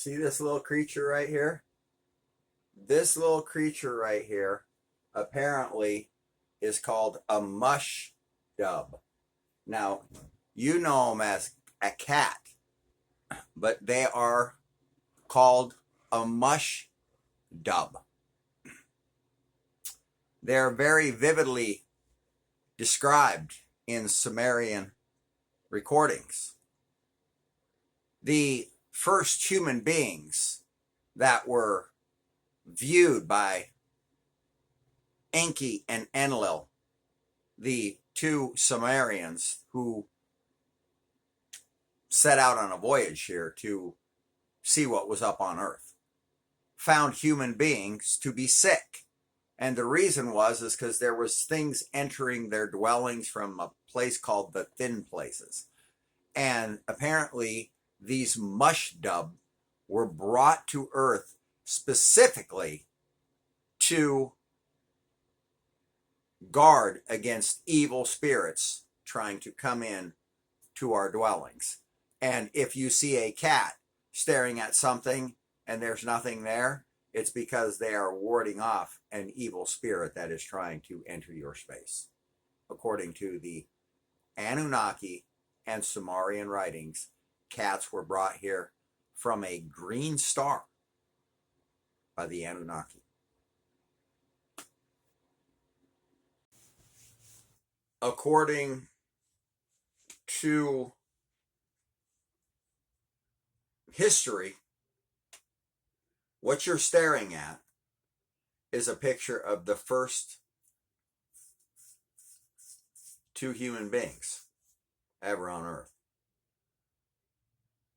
See this little creature right here? This little creature right here apparently is called a mushdub. Now, you know them as a cat, but they are called a mushdub. They're very vividly described in Sumerian recordings. The first human beings that were viewed by Enki and Enlil, the two Sumerians who set out on a voyage here to see what was up on Earth, found human beings to be sick. And the reason is because there was things entering their dwellings from a place called the Thin Places. And apparently these mushdub were brought to Earth specifically to guard against evil spirits trying to come in to our dwellings. And if you see a cat staring at something and there's nothing there, it's because they are warding off an evil spirit that is trying to enter your space. According to the Anunnaki and Sumerian writings, cats were brought here from a green star by the Anunnaki. According to history, what you're staring at is a picture of the first two human beings ever on Earth.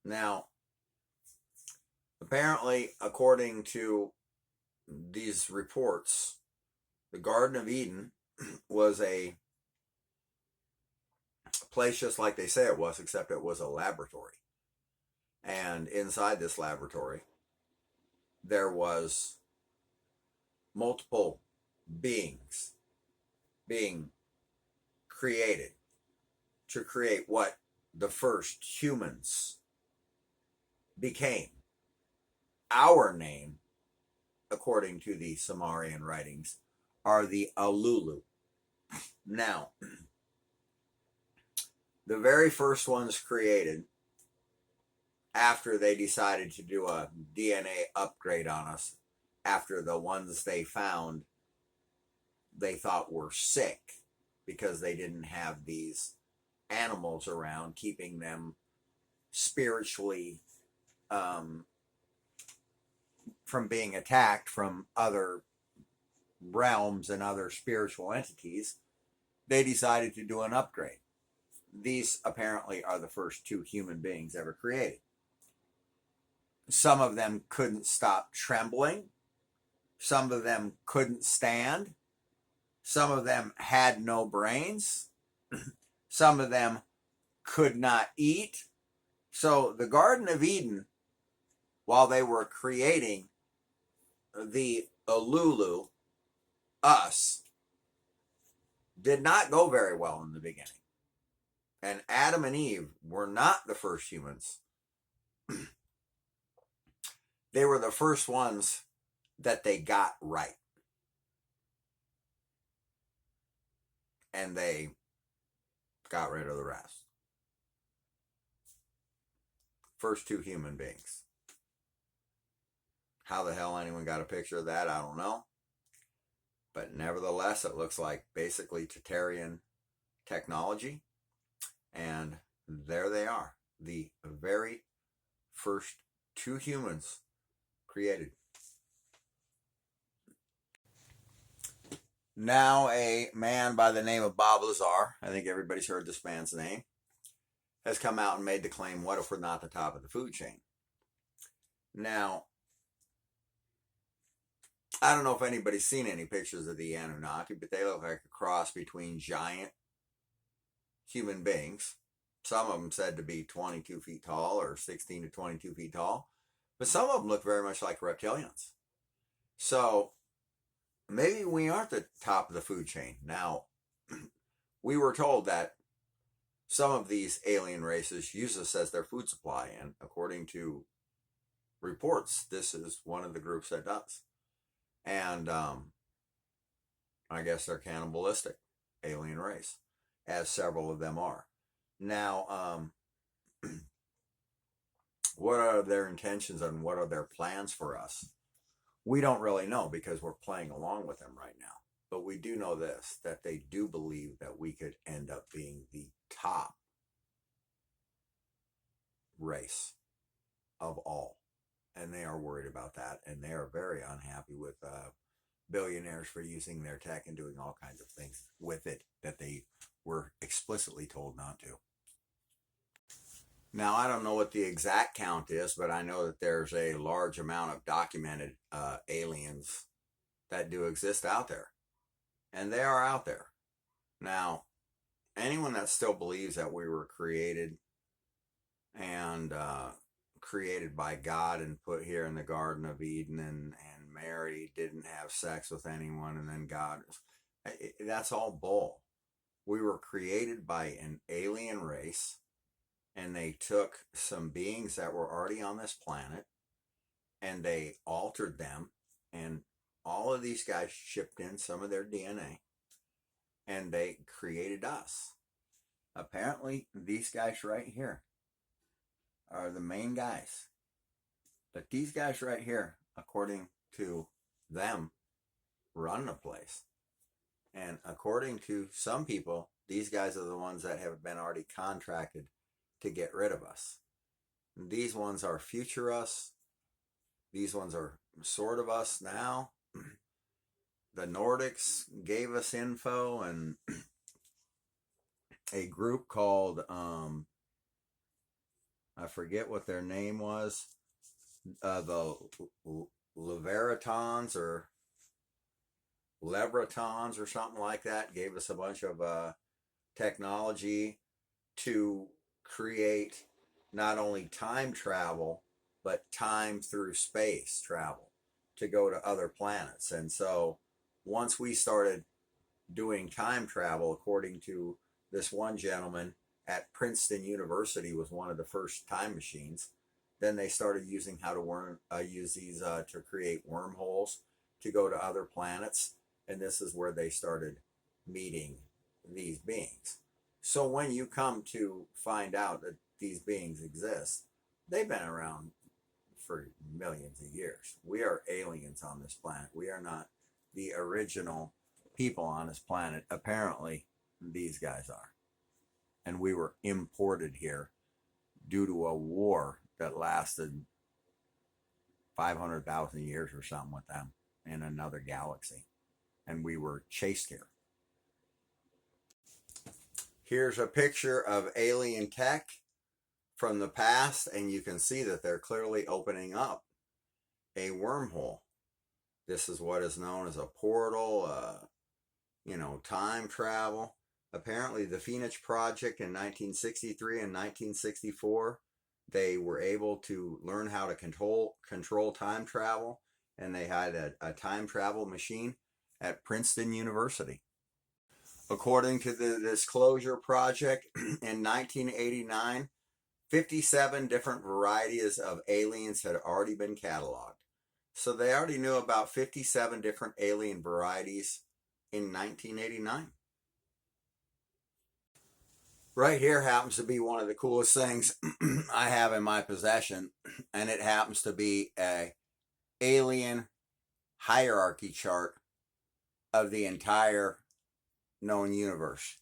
Now, apparently, according to these reports, the Garden of Eden was a place just like they say it was, except it was a laboratory. And inside this laboratory, there was multiple beings being created to create what the first humans became. Our name, according to the Sumerian writings, are the Alulu. Now, the very first ones created after they decided to do a DNA upgrade on us, after the ones they found they thought were sick because they didn't have these animals around keeping them spiritually from being attacked from other realms and other spiritual entities, they decided to do an upgrade. These apparently are the first two human beings ever created. Some of them couldn't stop trembling. Some of them couldn't stand. Some of them had no brains. Some of them could not eat. So the Garden of Eden, while they were creating the Alulu, us, did not go very well in the beginning. And Adam and Eve were not the first humans. They were the first ones that they got right. And they got rid of the rest. First two human beings. How the hell anyone got a picture of that, I don't know. But nevertheless, it looks like basically Tatarian technology. And there they are. The very first two humans created. Now a man by the name of Bob Lazar, I think everybody's heard this man's name, has come out and made the claim, what if we're not the top of the food chain? Now, I don't know if anybody's seen any pictures of the Anunnaki, but they look like a cross between giant human beings. Some of them said to be 22 feet tall or 16 to 22 feet tall. But some of them look very much like reptilians. So maybe we aren't the top of the food chain. Now, we were told that some of these alien races use us as their food supply. And according to reports this is one of the groups that does. And I guess they're cannibalistic alien race, as several of them are. Now, what are their intentions and what are their plans for us? We don't really know because we're playing along with them right now. But we do know this, that they do believe that we could end up being the top race of all. And they are worried about that. And they are very unhappy with billionaires for using their tech and doing all kinds of things with it that they were explicitly told not to. Now, I don't know what the exact count is, but I know that there's a large amount of documented aliens that do exist out there. And they are out there. Now, anyone that still believes that we were created and created by God and put here in the Garden of Eden and Mary didn't have sex with anyone and then God, that's all bull. We were created by an alien race, and they took some beings that were already on this planet and they altered them, and all of these guys shipped in some of their DNA and they created us. Apparently, these guys right here are the main guys. But these guys right here, according to them, run the place. And according to some people, these guys are the ones that have been already contracted to get rid of us. These ones are future us. These ones are sort of us now. The Nordics gave us info, and a group called, I forget what their name was, the Leveratons or Lebretons or something like that, gave us a bunch of technology to create not only time travel, but time through space travel to go to other planets. And so once we started doing time travel, according to this one gentleman at Princeton University, was one of the first time machines. Then they started using how to use these to create wormholes to go to other planets. And this is where they started meeting these beings. So when you come to find out that these beings exist, they've been around for millions of years. We are aliens on this planet. We are not the original people on this planet. Apparently, these guys are. And we were imported here due to a war that lasted 500,000 years or something with them in another galaxy. And we were chased here. Here's a picture of alien tech from the past, and you can see that they're clearly opening up a wormhole. This is what is known as a portal, time travel. Apparently, the Phoenix Project in 1963 and 1964, they were able to learn how to control time travel, and they had a time travel machine at Princeton University. According to the Disclosure Project, in 1989, 57 different varieties of aliens had already been cataloged. So they already knew about 57 different alien varieties in 1989. Right here happens to be one of the coolest things I have in my possession, and it happens to be an alien hierarchy chart of the entire known universe.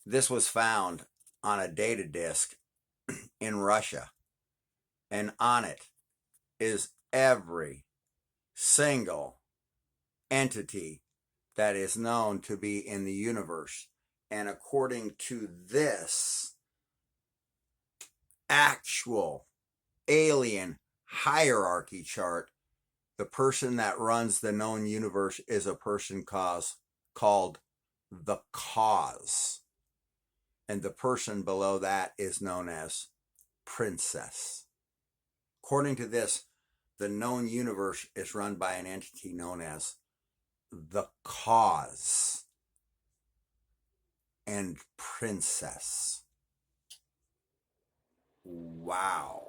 This was found on a data disk in Russia, and on it is every single entity that is known to be in the universe. And according to this actual alien hierarchy chart, the person that runs the known universe is a person called the Cause. And the person below that is known as Princess. According to this, the known universe is run by an entity known as the Cause and Princess. Wow.